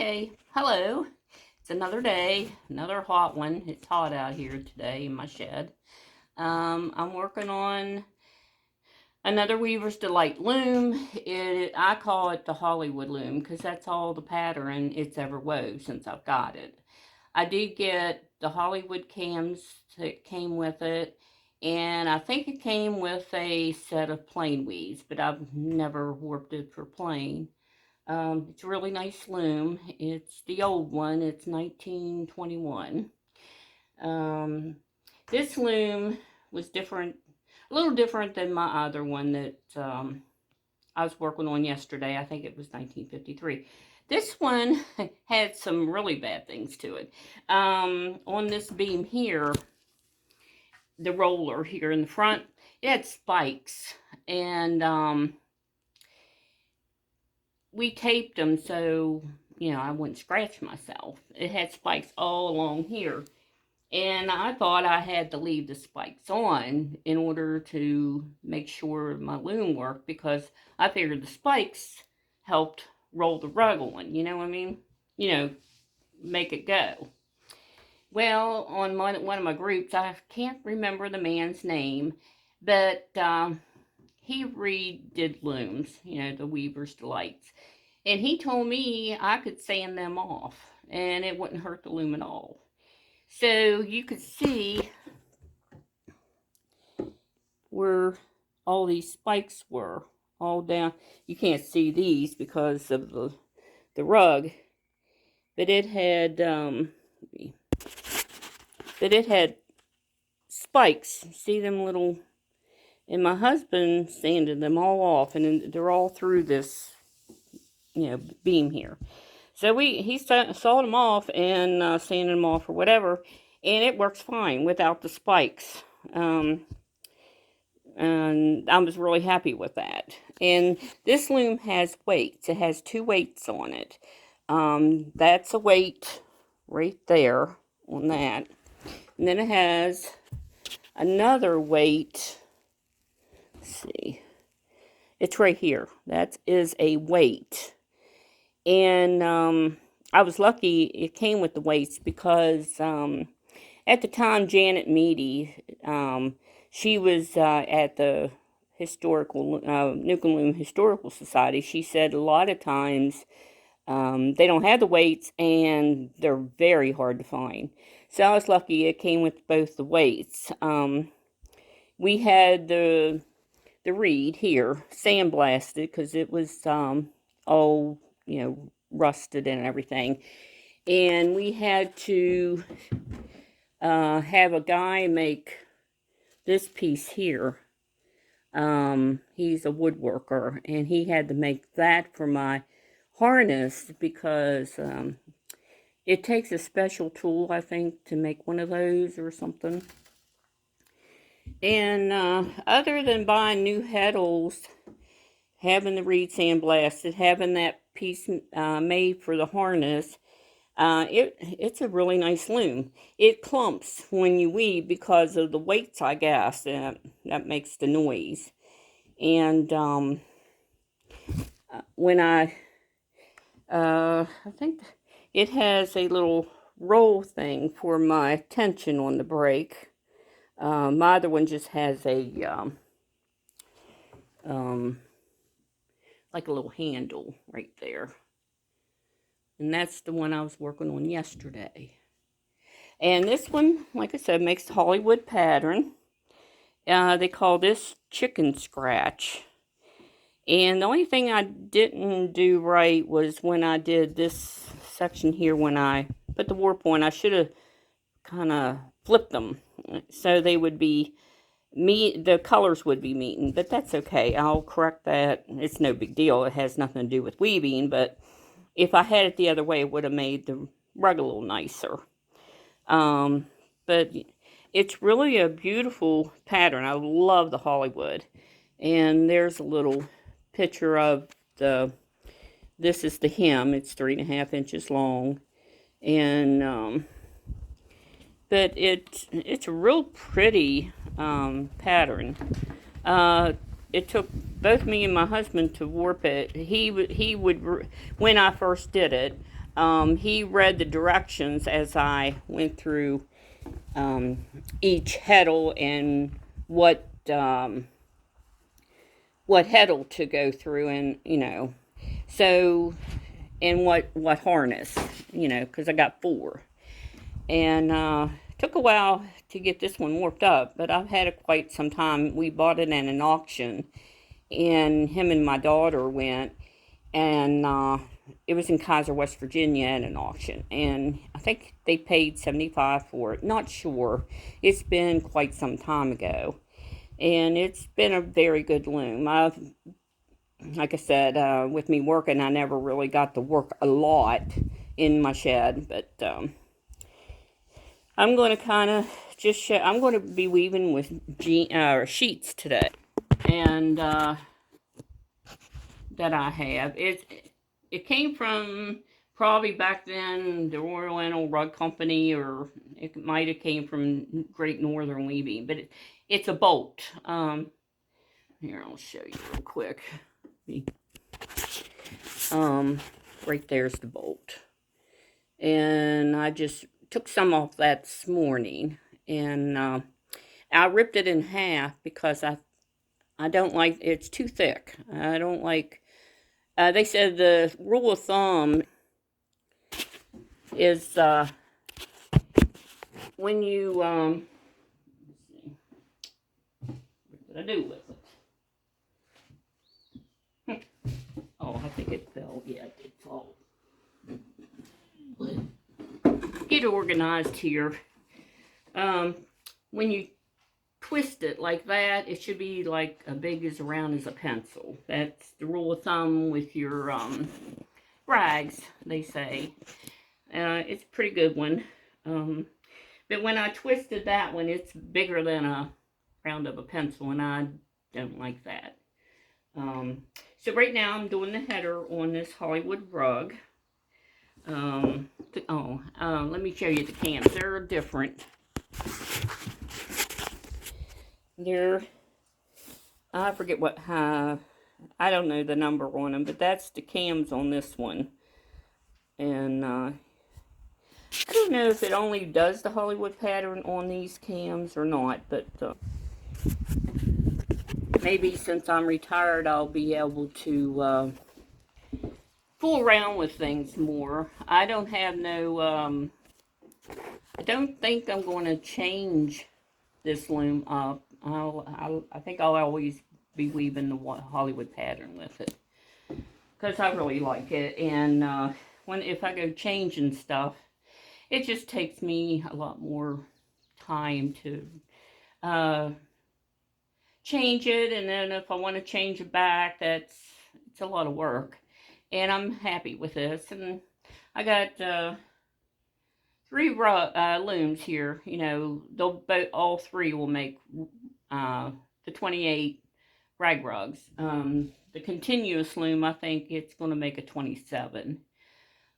Okay, hello. It's another day, another hot one. It's hot out here today in my shed. I'm working on another Weaver's Delight loom. I call it the Hollywood loom because that's all the pattern it's ever wove since I've got it. I did get the Hollywood cams that came with it, and I think it came with a set of plain weaves, but I've never warped it for plain. It's a really nice loom. It's the old one. It's 1921. This loom was different, a little different than my other one that I was working on yesterday. I think it was 1953. This one had some really bad things to it. On this beam here, the roller here in the front, it had spikes, and we taped them so, I wouldn't scratch myself. It had spikes all along here. And I thought I had to leave the spikes on in order to make sure my loom worked because I figured the spikes helped roll the rug on, you know what I mean? Make it go. Well, on one of my groups, I can't remember the man's name, but he redid looms, the Weaver's Delights. And he told me I could sand them off and it wouldn't hurt the loom at all. So you could see where all these spikes were all down. You can't see these because of the rug, but it had spikes. See them little, and my husband sanded them all off, and they're all through this beam here. So he sawed them off and sanded them off or whatever, and it works fine without the spikes. And I was really happy with that. And this loom has weights. It has 2 weights on it. That's a weight right there on that. And then it has another weight. Let's see. It's right here. That is a weight. And I was lucky it came with the weights because at the time Janet Meady, she was at the Nuke and Loom Historical Society. She said a lot of times they don't have the weights and they're very hard to find. So I was lucky it came with both the weights. We had the reed here sandblasted because it was all rusted and everything. And we had to have a guy make this piece here. He's a woodworker, and he had to make that for my harness because it takes a special tool, I think, to make one of those or something. And other than buying new heddles, having the reed sandblasted, having that piece made for the harness, it's a really nice loom. It clumps when you weave because of the weights, I guess, and that makes the noise. And when I think it has a little roll thing for my tension on the brake. My other one just has a like a little handle right there. And that's the one I was working on yesterday. And this one, like I said, makes the Hollywood pattern. They call this chicken scratch. And the only thing I didn't do right was when I did this section here, when I put the warp on, I should have kind of flipped them so they would be the colors would be meeting, but that's okay. I'll correct that. It's no big deal. It has nothing to do with weaving, but if I had it the other way, it would have made the rug a little nicer. But it's really a beautiful pattern. I love the Hollywood. And there's a little picture of this is the hem. It's 3.5 inches long. And, but it's a real pretty pattern. It took both me and my husband to warp it. He would when I first did it, He read the directions as I went through each heddle and what heddle to go through, and so, and what harness, because I got 4. And took a while to get this one warped up, but I've had it quite some time. We bought it at an auction, and him and my daughter went, and it was in Kaiser, West Virginia, at an auction, and I think they paid $75 for it. Not sure. It's been quite some time ago, and it's been a very good loom. Like I said, with me working, I never really got to work a lot in my shed, but I'm going to kind of just show. I'm going to be weaving with sheets today, and that I have. It came from probably back then the Royal Rug Company, or it might have came from Great Northern Weaving, but it's a bolt. Here, I'll show you real quick. Right there's the bolt, and I just took some off that this morning, and I ripped it in half because I don't like, it's too thick. I don't like, they said the rule of thumb is when you, let's see, what did I do with it? Oh, I think it fell. Yeah, it did fall. Get organized here. When you twist it like that, it should be like as big as around as a pencil. That's the rule of thumb with your rags, they say. It's a pretty good one. But when I twisted that one, it's bigger than a round of a pencil, and I don't like that. So right now I'm doing the header on this Hollywood rug. Let me show you the cams. They're different. I forget what, I don't know the number on them, but that's the cams on this one. And I don't know if it only does the Hollywood pattern on these cams or not, but maybe since I'm retired, I'll be able to fool around with things more. I don't have no, I don't think I'm going to change this loom up. I think I'll always be weaving the Hollywood pattern with it, because I really like it. And if I go changing stuff, it just takes me a lot more time to change it. And then if I want to change it back, it's a lot of work. And I'm happy with this. And I got 3 looms here. All 3 will make the 28 rag rugs. The continuous loom, I think it's going to make a 27.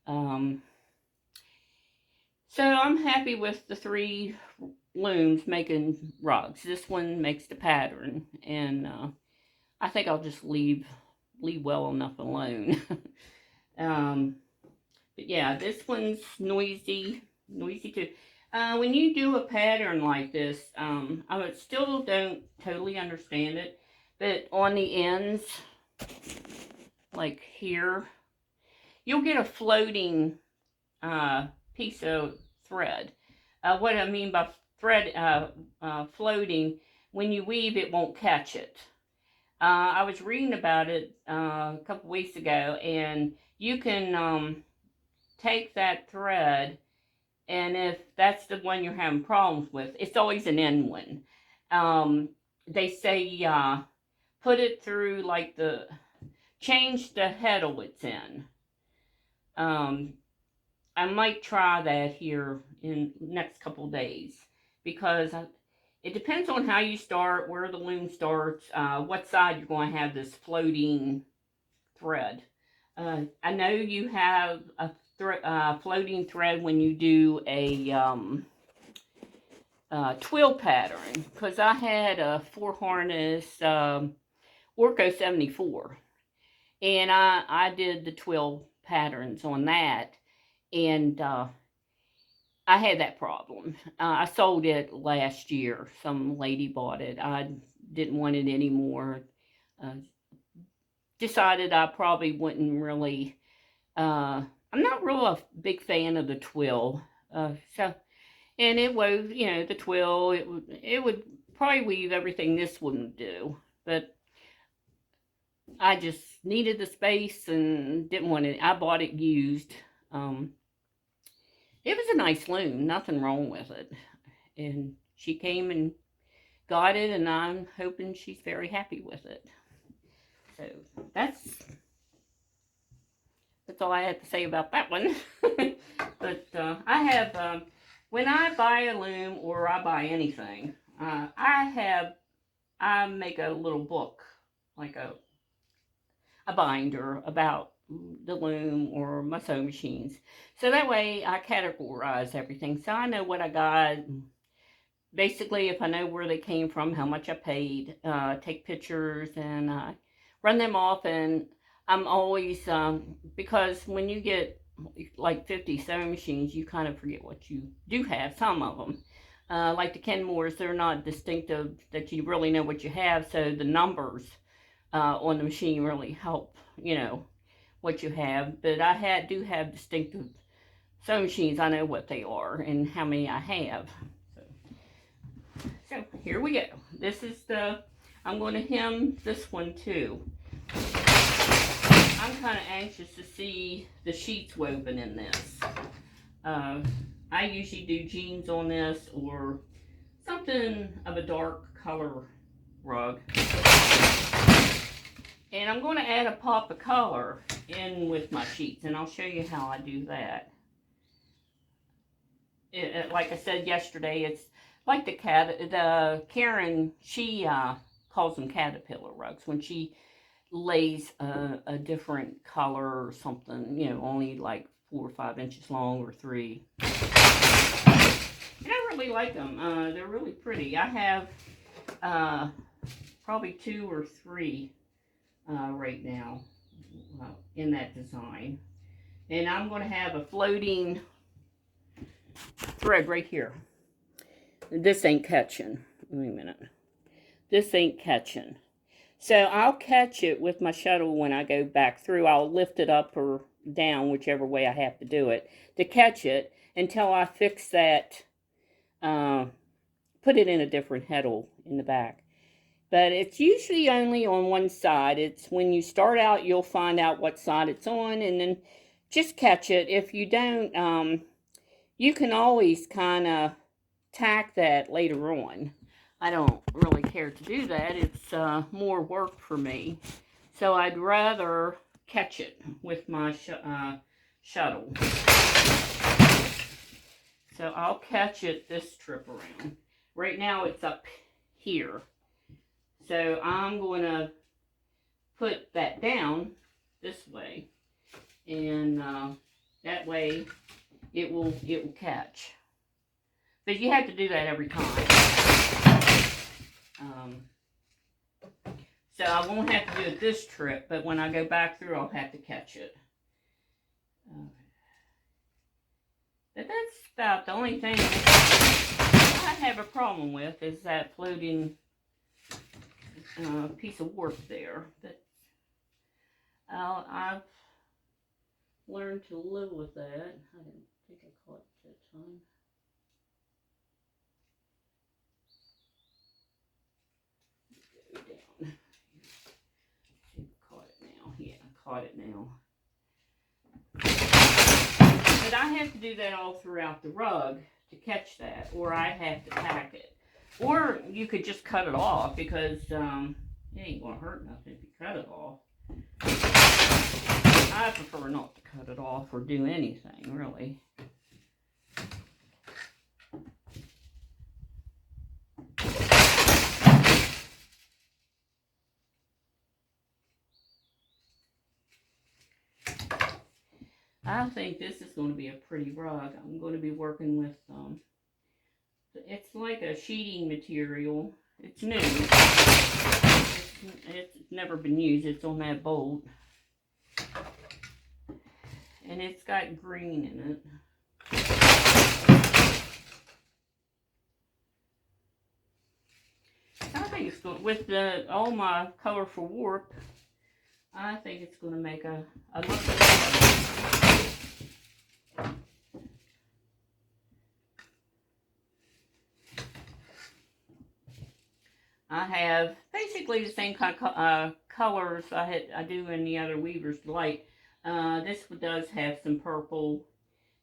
So I'm happy with the 3 looms making rugs. This one makes the pattern, and I think I'll just leave well enough alone. But yeah, this one's noisy too. When you do a pattern like this, I still don't totally understand it, but on the ends, like here, you'll get a floating piece of thread. What I mean by thread floating, when you weave, it won't catch it. I was reading about it a couple weeks ago, and you can take that thread, and if that's the one you're having problems with, it's always an end one. They say put it through like change the heddle it's in. I might try that here in the next couple days, because it depends on how you start, where the loom starts, what side you're going to have this floating thread. I know you have a floating thread when you do a twill pattern, because I had a 4 harness Orco 74, and I did the twill patterns on that, And I had that problem. I sold it last year. Some lady bought it. I didn't want it anymore. Uh, Decided I probably wouldn't really. I'm not real a big fan of the twill. So and it wove, the twill. It would probably weave everything this wouldn't do. But I just needed the space and didn't want it. I bought it used. Um, it was a nice loom. Nothing wrong with it. And she came and got it, and I'm hoping she's very happy with it. So that's all I had to say about that one. But I have when I buy a loom or I buy anything, I make a little book, like a binder about the loom or my sewing machines. So that way I categorize everything. So I know what I got. Basically, if I know where they came from, how much I paid, take pictures and run them off. And I'm always, because when you get like 50 sewing machines, you kind of forget what you do have, some of them. Like the Kenmores, they're not distinctive that you really know what you have, so the numbers on the machine really help, what you have. But do have distinctive sewing machines. I know what they are and how many I have. So here we go. I'm going to hem this one too. I'm kind of anxious to see the sheets woven in this. I usually do jeans on this or something of a dark color rug. And I'm going to add a pop of color in with my sheets, and I'll show you how I do that. Like I said yesterday, it's like the Karen, she calls them caterpillar rugs when she lays a different color or something, only like 4 or 5 inches long or 3. And I really like them. They're really pretty. I have probably 2 or 3 right now in that design. And I'm going to have a floating thread right here. This ain't catching. Wait a minute. This ain't catching. So I'll catch it with my shuttle when I go back through. I'll lift it up or down, whichever way I have to do it, to catch it until I fix that, put it in a different heddle in the back. But it's usually only on one side. It's when you start out, you'll find out what side it's on, and then just catch it. If you don't, you can always kind of tack that later on. I don't really care to do that. It's more work for me. So I'd rather catch it with my shuttle. So I'll catch it this trip around. Right now it's up here. So I'm going to put that down this way. And that way it will catch. But you have to do that every time. So I won't have to do it this trip, but when I go back through, I'll have to catch it. But that's about the only thing I have a problem with is that floating piece of warp there. But I've learned to live with that. I didn't think I caught it that time. Go down. See if I caught it now. Yeah, I caught it now. But I have to do that all throughout the rug to catch that, or I have to tack it. Or you could just cut it off because it ain't going to hurt nothing if you cut it off. I prefer not to cut it off or do anything, really. I think this is going to be a pretty rug. I'm going to be working with, it's like a sheeting material. It's new. It's never been used. It's on that bolt. And it's got green in it. I think it's going, with all my colorful warp, I think it's going to make a lovely color. I have basically the same kind of colors I do in the other Weaver's Delight. This does have some purple.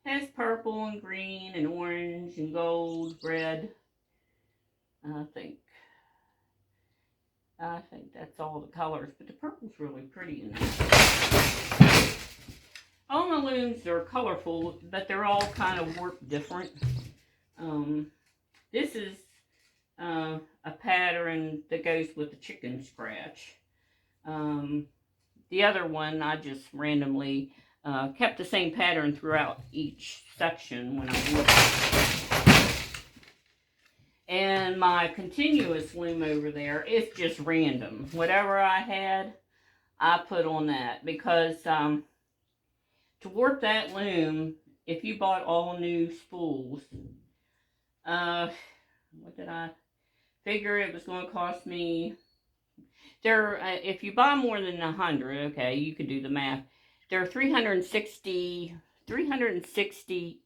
It has purple and green and orange and gold, red. I think that's all the colors, but the purple's really pretty in that. All my looms are colorful, but they're all kind of warped different. This is a pattern that goes with the chicken scratch. The other one, I just randomly kept the same pattern throughout each section when I warped. And my continuous loom over there is just random. Whatever I had, I put on that. Because to warp that loom, if you bought all new spools, what did I figure it was going to cost me? If you buy more than 100, okay, you can do the math. They're 360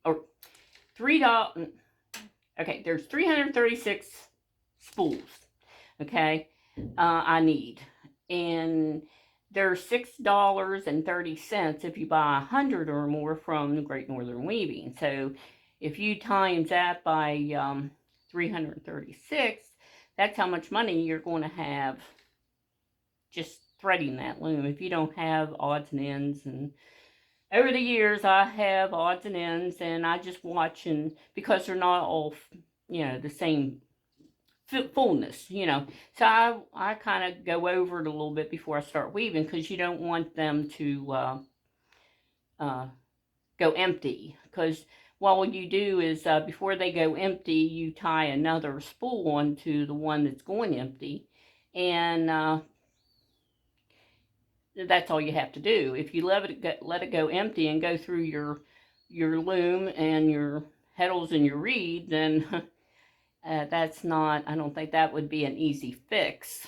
or $3. Okay, there's 336 spools. Okay, I need, and they're $6.30 if you buy 100 or more from the Great Northern Weaving. So if you times that by 336, that's how much money you're going to have just threading that loom if you don't have odds and ends. And over the years I have odds and ends, and I just watch, and because they're not all, the same fullness, so I kind of go over it a little bit before I start weaving, because you don't want them to go empty. Because what you do is before they go empty, you tie another spool onto the one that's going empty, and that's all you have to do. If you let it go empty and go through your loom and your heddles and your reed, then that's not, I don't think that would be an easy fix,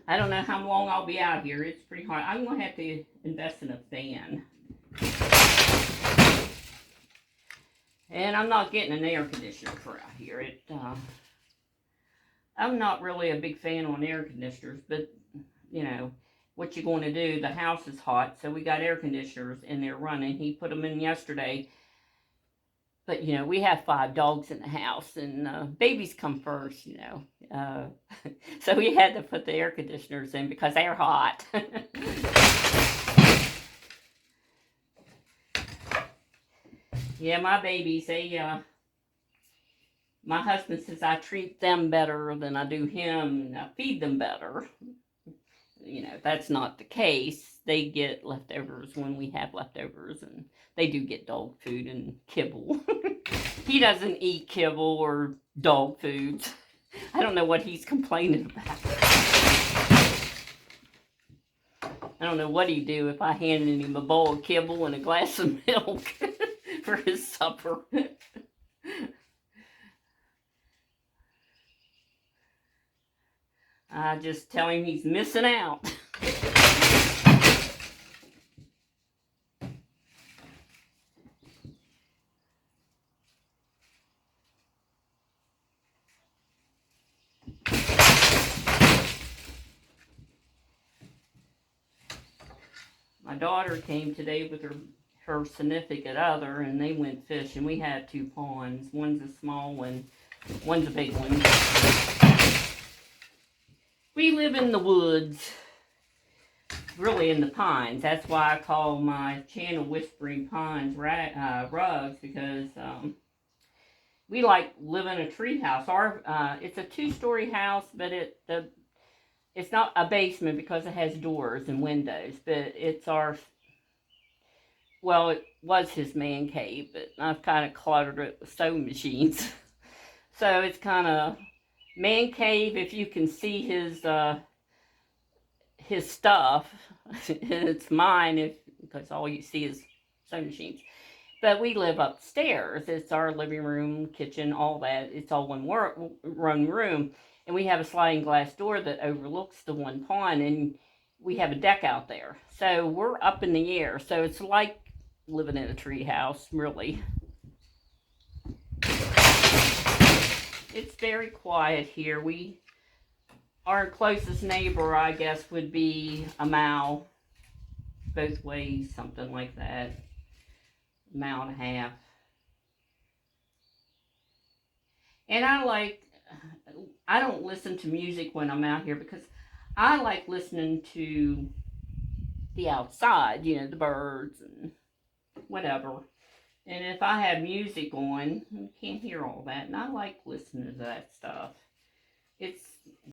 I don't know how long I'll be out here. It's pretty hard. I'm going to have to invest in a fan. And I'm not getting an air conditioner for out here. I'm not really a big fan on air conditioners, but, what you going to do? The house is hot, so we got air conditioners in there running. He put them in yesterday. But, we have 5 dogs in the house, and babies come first, so we had to put the air conditioners in because they're hot. Yeah, my babies, my husband says I treat them better than I do him, and I feed them better. That's not the case. They get leftovers when we have leftovers, and they do get dog food and kibble. He doesn't eat kibble or dog food. I don't know what he's complaining about. I don't know what he'd do if I handed him a bowl of kibble and a glass of milk for his supper. I just tell him he's missing out. My daughter came today with her significant other, and they went fishing. We had 2 ponds. One's a small one, one's a big one. We live in the woods, really in the pines. That's why I call my channel Whispering Pines Rugs, because we like live in a tree house. It's a 2-story house, but it's not a basement because it has doors and windows, but it's it was his man cave, but I've kind of cluttered it with sewing machines. So it's kind of man cave, if you can see his stuff, and it's mine if because all you see is sewing machines. But we live upstairs. It's our living room, kitchen, all that. It's all one room, and we have a sliding glass door that overlooks the one pond, and we have a deck out there. So we're up in the air. So it's like living in a tree house, really. It's very quiet here. Our closest neighbor, I guess, would be a mile both ways, something like that. A mile and a half. And I don't listen to music when I'm out here because I like listening to the outside, the birds and whatever. And if I have music on, you can't hear all that. And I like listening to that stuff. It's